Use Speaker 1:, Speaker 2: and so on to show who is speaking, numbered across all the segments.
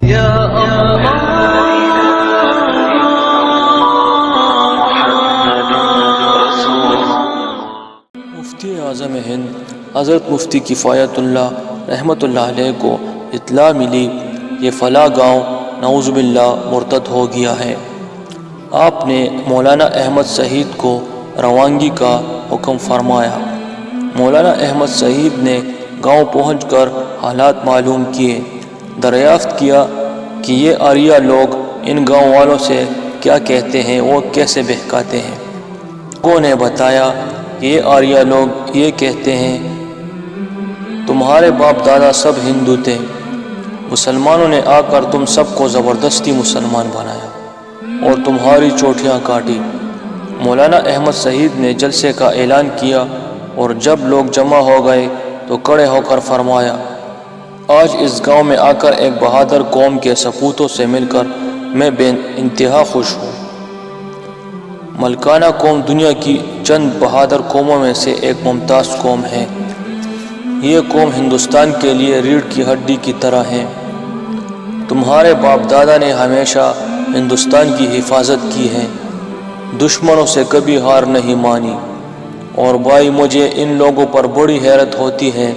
Speaker 1: مفتی اعظم ہند حضرت مفتی کفایت اللہ رحمۃ اللہ علیہ کو اطلاع ملی کہ فلاں گاؤں نعوذ باللہ مرتد ہو گیا ہے۔ آپ نے مولانا احمد سعید کو روانگی کا حکم فرمایا۔ مولانا احمد سعید نے گاؤں پہنچ کر حالات معلوم کیے، دریافت کیا کہ یہ آریہ لوگ ان گاؤں والوں سے کیا کہتے ہیں، وہ کیسے بہکاتے ہیں۔ لوگوں نے بتایا کہ یہ آریہ لوگ یہ کہتے ہیں تمہارے باپ دادا سب ہندو تھے، مسلمانوں نے آ کر تم سب کو زبردستی مسلمان بنایا اور تمہاری چوٹیاں کاٹی۔ مولانا احمد سعید نے جلسے کا اعلان کیا اور جب لوگ جمع ہو گئے تو کھڑے ہو کر فرمایا، آج اس گاؤں میں آ کر ایک بہادر قوم کے سپوتوں سے مل کر میں بے انتہا خوش ہوں۔ ملکانہ قوم دنیا کی چند بہادر قوموں میں سے ایک ممتاز قوم ہے۔ یہ قوم ہندوستان کے لیے ریڑھ کی ہڈی کی طرح ہے۔ تمہارے باپ دادا نے ہمیشہ ہندوستان کی حفاظت کی ہے، دشمنوں سے کبھی ہار نہیں مانی۔ اور بھائی، مجھے ان لوگوں پر بڑی حیرت ہوتی ہے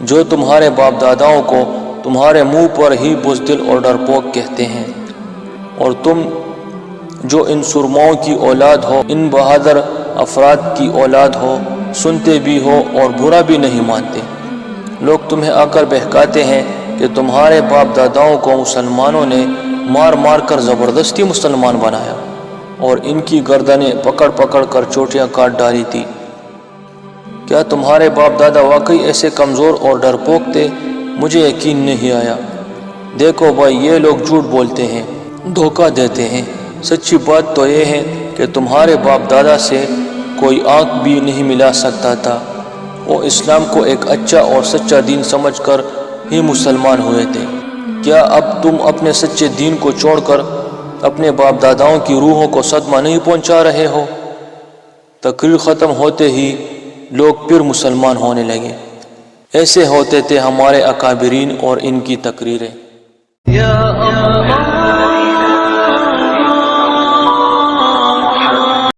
Speaker 1: جو تمہارے باپ داداؤں کو تمہارے منہ پر ہی بزدل اور ڈرپوک کہتے ہیں، اور تم جو ان سرماؤں کی اولاد ہو، ان بہادر افراد کی اولاد ہو، سنتے بھی ہو اور برا بھی نہیں مانتے۔ لوگ تمہیں آ کر بہکاتے ہیں کہ تمہارے باپ داداؤں کو مسلمانوں نے مار مار کر زبردستی مسلمان بنایا اور ان کی گردنیں پکڑ پکڑ کر چوٹیاں کاٹ ڈالی تھی۔ کیا تمہارے باپ دادا واقعی ایسے کمزور اور ڈرپوک تھے؟ مجھے یقین نہیں آیا۔ دیکھو بھائی، یہ لوگ جھوٹ بولتے ہیں، دھوکہ دیتے ہیں۔ سچی بات تو یہ ہے کہ تمہارے باپ دادا سے کوئی آنکھ بھی نہیں ملا سکتا تھا، وہ اسلام کو ایک اچھا اور سچا دین سمجھ کر ہی مسلمان ہوئے تھے۔ کیا اب تم اپنے سچے دین کو چھوڑ کر اپنے باپ داداؤں کی روحوں کو صدمہ نہیں پہنچا رہے ہو؟ تقریر ختم ہوتے ہی لوگ پھر مسلمان ہونے لگے۔ ایسے ہوتے تھے ہمارے اکابرین اور ان کی تقریریں۔